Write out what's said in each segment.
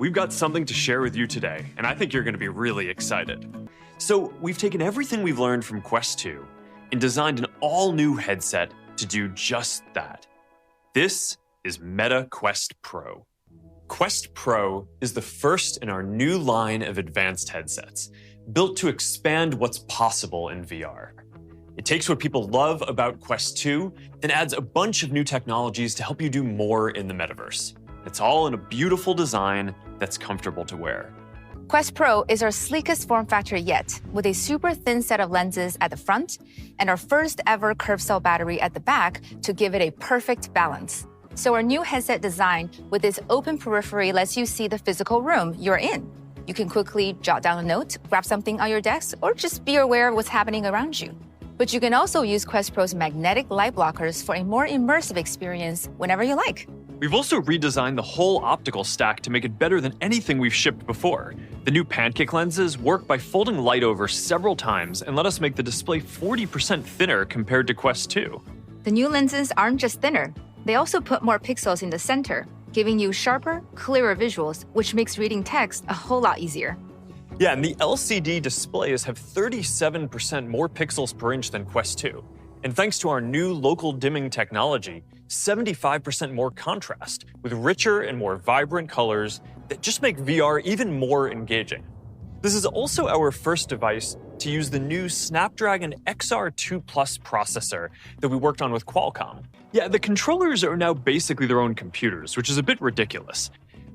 we've got something to share with you today, and I think you're going to be really excited. So, we've taken everything we've learned from Quest 2 and designed an all-new headset to do just that. This is Meta Quest Pro. Quest Pro is the first in our new line of advanced headsets, built to expand what's possible in VR. It takes what people love about Quest 2 and adds a bunch of new technologies to help you do more in the metaverse. It's all in a beautiful design that's comfortable to wear. Quest Pro is our sleekest form factor yet, with a super thin set of lenses at the front and our first ever curved cell battery at the back to give it a perfect balance. So our new headset design with its open periphery lets you see the physical room you're in. You can quickly jot down a note, grab something on your desk, or just be aware of what's happening around you. But you can also use Quest Pro's magnetic light blockers for a more immersive experience whenever you like. We've also redesigned the whole optical stack to make it better than anything we've shipped before. The new pancake lenses work by folding light over several times and let us make the display 40% thinner compared to Quest 2. The new lenses aren't just thinner, they also put more pixels in the center, giving you sharper, clearer visuals, which makes reading text a whole lot easier. Yeah, and the LCD displays have 37% more pixels per inch than Quest 2. And thanks to our new local dimming technology, 75% more contrast, with richer and more vibrant colors that just make VR even more engaging. This is also our first device to use the new Snapdragon XR2 Plus processor that we worked on with Qualcomm. Yeah, the controllers are now basically their own computers, which is a bit ridiculous.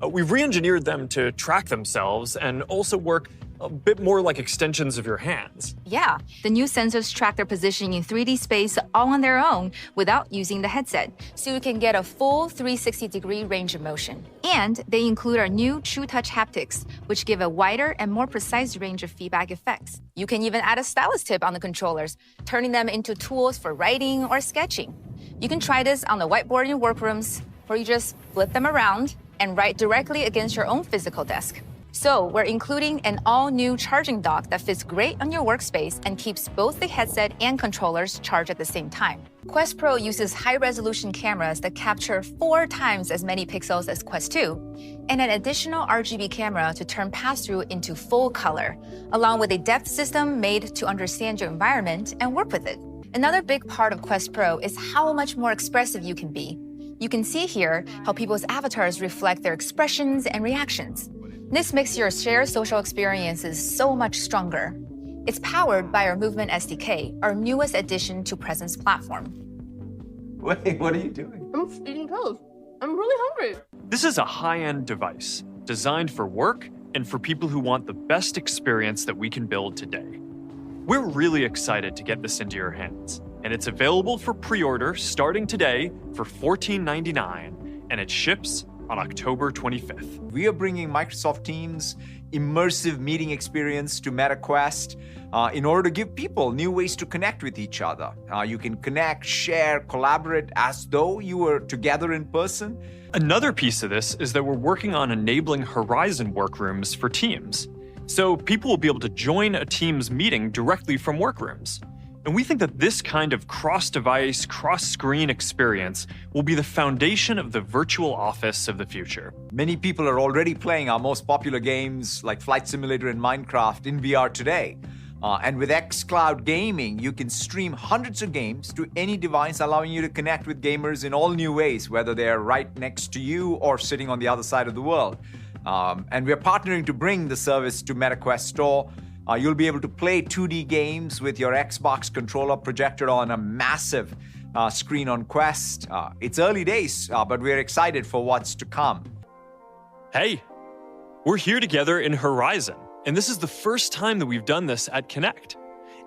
We've re-engineered them to track themselves and also work a bit more like extensions of your hands. Yeah, the new sensors track their position in 3D space all on their own without using the headset, so you can get a full 360-degree range of motion. And they include our new TrueTouch haptics, which give a wider and more precise range of feedback effects. You can even add a stylus tip on the controllers, turning them into tools for writing or sketching. You can try this on the whiteboard in workrooms, where you just flip them around and write directly against your own physical desk. So we're including an all-new charging dock that fits great on your workspace and keeps both the headset and controllers charged at the same time. Quest Pro uses high-resolution cameras that capture 4 times as many pixels as Quest 2, and an additional RGB camera to turn pass-through into full color, along with a depth system made to understand your environment and work with it. Another big part of Quest Pro is how much more expressive you can be. You can see here how people's avatars reflect their expressions and reactions. This makes your shared social experiences so much stronger. It's powered by our Movement SDK, our newest addition to Presence platform. Wait, what are you doing? I'm eating toast. I'm really hungry. This is a high-end device designed for work and for people who want the best experience that we can build today. We're really excited to get this into your hands, and it's available for pre-order starting today for $14.99, and it ships on October 25th. We are bringing Microsoft Teams immersive meeting experience to Meta Quest in order to give people new ways to connect with each other. You can connect, share, collaborate as though you were together in person. Another piece of this is that we're working on enabling Horizon workrooms for Teams. So people will be able to join a Teams meeting directly from workrooms. And we think that this kind of cross-device, cross-screen experience will be the foundation of the virtual office of the future. Many people are already playing our most popular games like Flight Simulator and Minecraft in VR today. And with xCloud Gaming, you can stream hundreds of games to any device, allowing you to connect with gamers in all new ways, whether they're right next to you or sitting on the other side of the world. And we're partnering to bring the service to MetaQuest Store. You'll be able to play 2D games with your Xbox controller projected on a massive screen on Quest. It's early days, but we're excited for what's to come. Hey, we're here together in Horizon, and this is the first time that we've done this at Connect.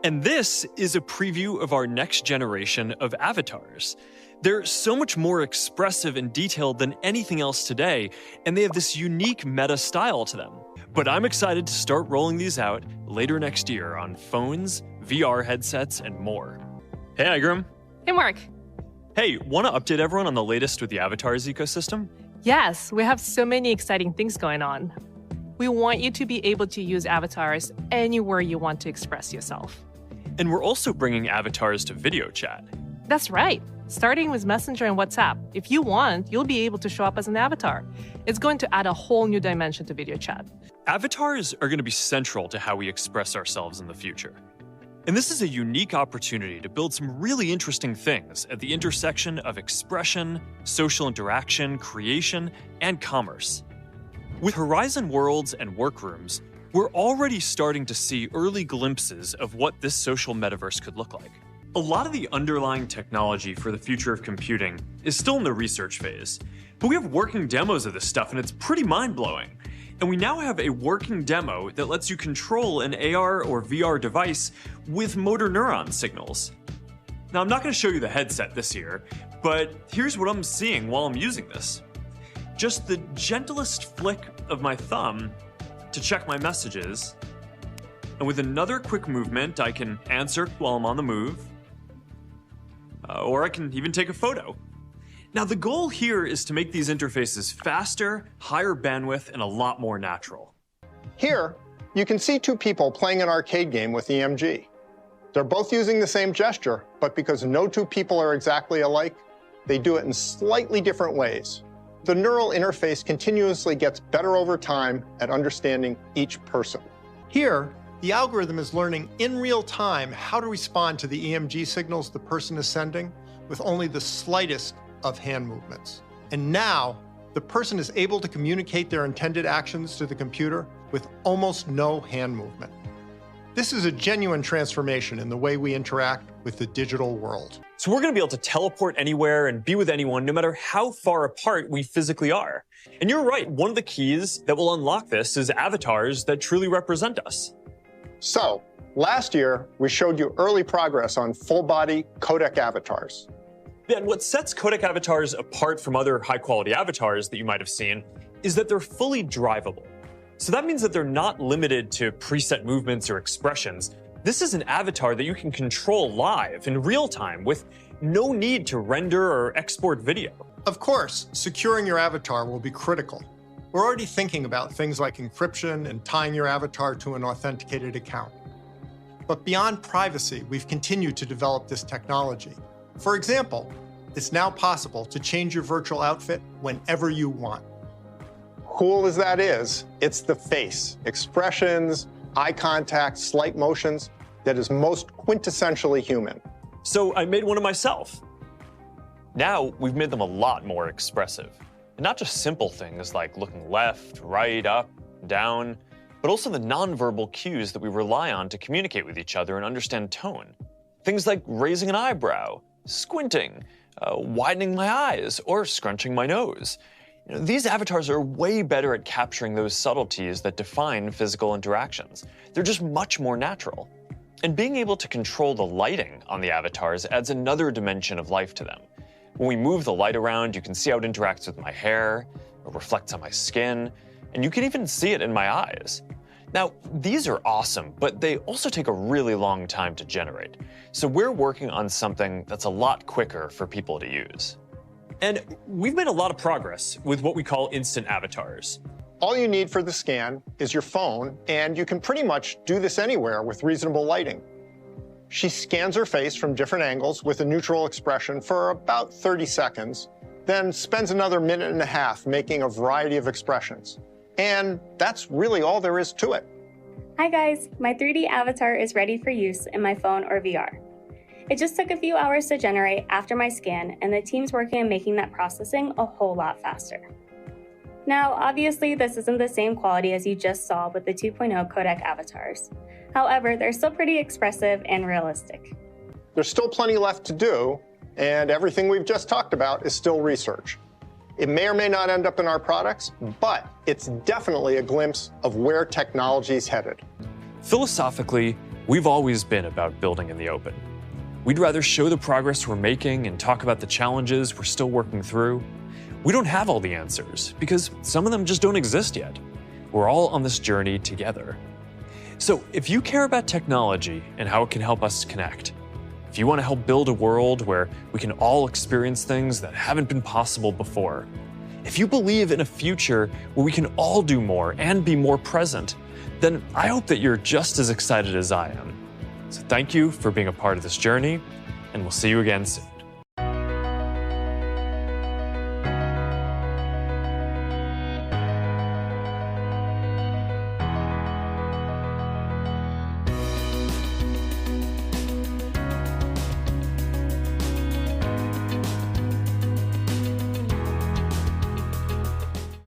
And this is a preview of our next generation of avatars. They're so much more expressive and detailed than anything else today, and they have this unique meta style to them. But I'm excited to start rolling these out later next year on phones, VR headsets, and more. Hey, Igram. Hey, Mark. Hey, want to update everyone on the latest with the avatars ecosystem? Yes, we have so many exciting things going on. We want you to be able to use avatars anywhere you want to express yourself. And we're also bringing avatars to video chat. That's right. Starting with Messenger and WhatsApp, if you want, you'll be able to show up as an avatar. It's going to add a whole new dimension to video chat. Avatars are going to be central to how we express ourselves in the future. And this is a unique opportunity to build some really interesting things at the intersection of expression, social interaction, creation, and commerce. With Horizon Worlds and Workrooms, we're already starting to see early glimpses of what this social metaverse could look like. A lot of the underlying technology for the future of computing is still in the research phase, but we have working demos of this stuff and it's pretty mind-blowing. And we now have a working demo that lets you control an AR or VR device with motor neuron signals. Now, I'm not going to show you the headset this year, but here's what I'm seeing while I'm using this. Just the gentlest flick of my thumb to check my messages, and with another quick movement, I can answer while I'm on the move, or I can even take a photo. Now, the goal here is to make these interfaces faster, higher bandwidth, and a lot more natural. Here, you can see two people playing an arcade game with EMG. They're both using the same gesture, but because no two people are exactly alike, they do it in slightly different ways. The neural interface continuously gets better over time at understanding each person. Here, the algorithm is learning in real time how to respond to the EMG signals the person is sending with only the slightest of hand movements. And now, the person is able to communicate their intended actions to the computer with almost no hand movement. This is a genuine transformation in the way we interact with the digital world. So we're going to be able to teleport anywhere and be with anyone no matter how far apart we physically are. And you're right, one of the keys that will unlock this is avatars that truly represent us. So, last year, we showed you early progress on full-body codec avatars. And what sets codec avatars apart from other high-quality avatars that you might have seen is that they're fully drivable. So that means that they're not limited to preset movements or expressions. This is an avatar that you can control live in real time with no need to render or export video. Of course, securing your avatar will be critical. We're already thinking about things like encryption and tying your avatar to an authenticated account. But beyond privacy, we've continued to develop this technology. For example, it's now possible to change your virtual outfit whenever you want. Cool as that is, it's the face, expressions, eye contact, slight motions that is most quintessentially human. So I made one of myself. Now we've made them a lot more expressive. And not just simple things like looking left, right, up, down, but also the nonverbal cues that we rely on to communicate with each other and understand tone. Things like raising an eyebrow, squinting, widening my eyes, or scrunching my nose. These avatars are way better at capturing those subtleties that define physical interactions. They're just much more natural. And being able to control the lighting on the avatars adds another dimension of life to them. When we move the light around, you can see how it interacts with my hair, or reflects on my skin, and you can even see it in my eyes. Now, these are awesome, but they also take a really long time to generate. So we're working on something that's a lot quicker for people to use. And we've made a lot of progress with what we call instant avatars. All you need for the scan is your phone, and you can pretty much do this anywhere with reasonable lighting. She scans her face from different angles with a neutral expression for about 30 seconds, then spends another minute and a half making a variety of expressions. And that's really all there is to it. Hi guys, my 3D avatar is ready for use in my phone or VR. It just took a few hours to generate after my scan, and the team's working on making that processing a whole lot faster. Now, obviously, this isn't the same quality as you just saw with the 2.0 codec avatars. However, they're still pretty expressive and realistic. There's still plenty left to do, and everything we've just talked about is still research. It may or may not end up in our products, but it's definitely a glimpse of where technology is headed. Philosophically, we've always been about building in the open. We'd rather show the progress we're making and talk about the challenges we're still working through. We don't have all the answers because some of them just don't exist yet. We're all on this journey together. So if you care about technology and how it can help us connect, if you want to help build a world where we can all experience things that haven't been possible before, if you believe in a future where we can all do more and be more present, then I hope that you're just as excited as I am. So thank you for being a part of this journey, and we'll see you again soon.